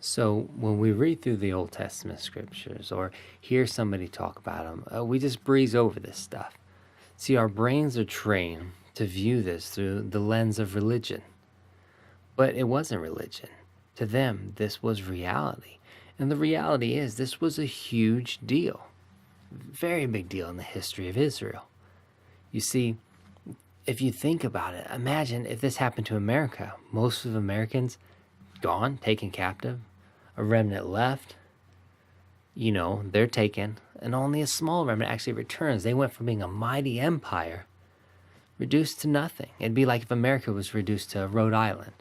So, when we read through the Old Testament scriptures or hear somebody talk about them, we just breeze over this stuff. See, our brains are trained to view this through the lens of religion, but it wasn't religion. To them, this was reality. And the reality is, this was a huge deal, very big deal in the history of Israel. You see, if you think about it, imagine if this happened to America. Most of Americans gone, taken captive, a remnant left, they're taken, and only a small remnant actually returns. They went from being a mighty empire reduced to nothing. It'd be like if America was reduced to Rhode Island.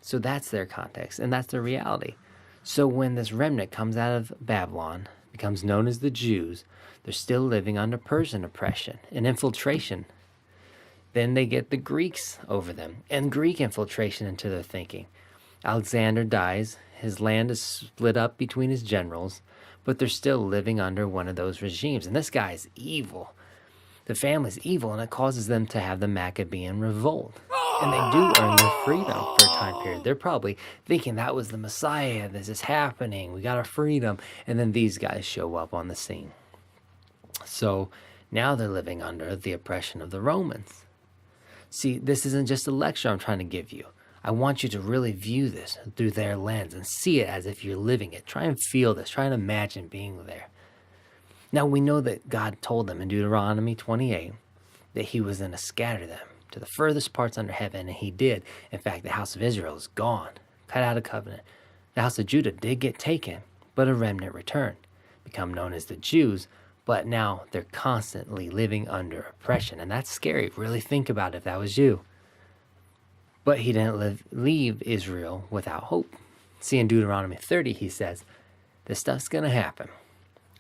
So that's their context, and that's their reality. So when this remnant comes out of Babylon, becomes known as the Jews, they're still living under Persian oppression and infiltration. Then they get the Greeks over them and Greek infiltration into their thinking. Alexander dies, his land is split up between his generals, but they're still living under one of those regimes. And this guy is evil. The family's evil, and it causes them to have the Maccabean revolt. And they do earn their freedom for a time period. They're probably thinking that was the Messiah, this is happening, we got our freedom. And then these guys show up on the scene. So now they're living under the oppression of the Romans. See, this isn't just a lecture I'm trying to give you. I want you to really view this through their lens and see it as if you're living it. Try and feel this. Try and imagine being there. Now, we know that God told them in Deuteronomy 28 that he was going to scatter them to the furthest parts under heaven, and he did. In fact, the house of Israel is gone, cut out of covenant. The house of Judah did get taken, but a remnant returned, become known as the Jews, but now they're constantly living under oppression, and that's scary. Really think about it if that was you. But he didn't leave Israel without hope. See, in Deuteronomy 30, he says, this stuff's going to happen.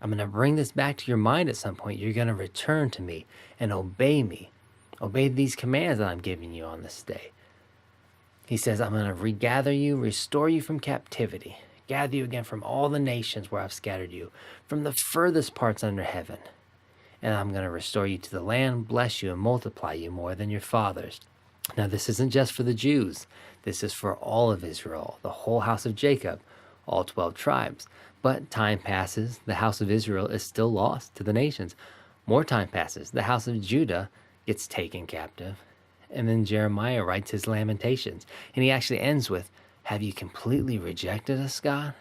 I'm going to bring this back to your mind at some point. You're going to return to me and obey me. Obey these commands that I'm giving you on this day. He says, I'm going to regather you, restore you from captivity, gather you again from all the nations where I've scattered you, from the furthest parts under heaven. And I'm going to restore you to the land, bless you, and multiply you more than your fathers. Now, this isn't just for the Jews. This is for all of Israel, the whole house of Jacob, all 12 tribes. But time passes. The house of Israel is still lost to the nations. More time passes. The house of Judah gets taken captive. And then Jeremiah writes his Lamentations. And he actually ends with, have you completely rejected us, God?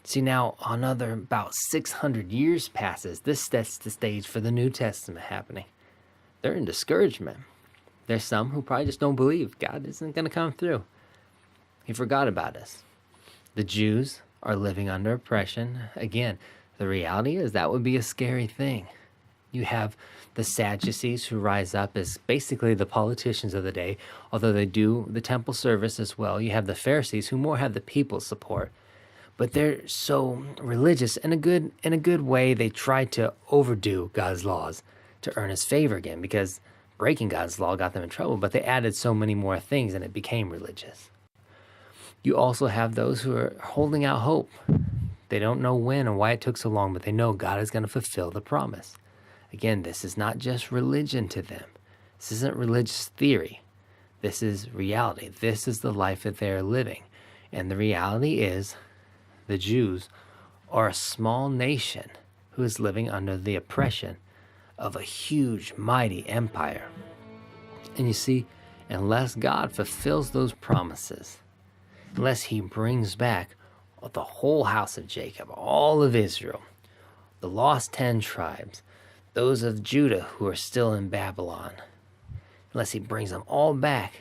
See, now another about 600 years passes. This sets the stage for the New Testament happening. They're in discouragement. There's some who probably just don't believe God isn't going to come through. He forgot about us. The Jews are living under oppression. Again, the reality is that would be a scary thing. You have the Sadducees who rise up as basically the politicians of the day, although they do the temple service as well. You have the Pharisees who more have the people's support. But they're so religious. In a good way, they try to overdo God's laws to earn his favor again, because breaking God's law got them in trouble, but they added so many more things and it became religious. You also have those who are holding out hope. They don't know when and why it took so long, but they know God is going to fulfill the promise. Again, this is not just religion to them. This isn't religious theory. This is reality. This is the life that they're living. And the reality is the Jews are a small nation who is living under the oppression of a huge, mighty empire. And you see, unless God fulfills those promises, unless he brings back the whole house of Jacob, all of Israel, the lost 10 tribes, those of Judah who are still in Babylon, unless he brings them all back,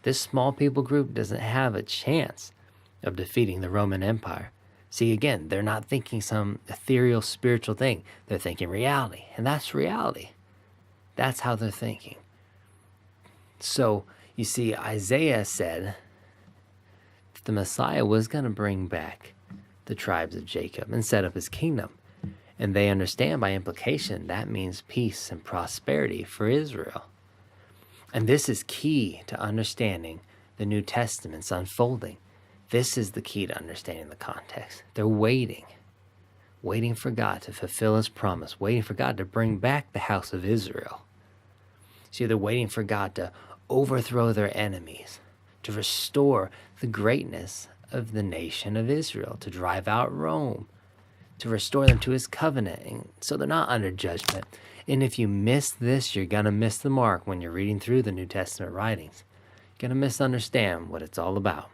this small people group doesn't have a chance of defeating the Roman Empire. See, again, they're not thinking some ethereal spiritual thing. They're thinking reality, and that's reality. That's how they're thinking. So, you see, Isaiah said that the Messiah was going to bring back the tribes of Jacob and set up his kingdom. And they understand by implication that means peace and prosperity for Israel. And this is key to understanding the New Testament's unfolding. This is the key to understanding the context. They're waiting for God to fulfill his promise, waiting for God to bring back the house of Israel. See, they're waiting for God to overthrow their enemies, to restore the greatness of the nation of Israel, to drive out Rome, to restore them to his covenant, and so they're not under judgment. And if you miss this, you're going to miss the mark when you're reading through the New Testament writings. You're going to misunderstand what it's all about.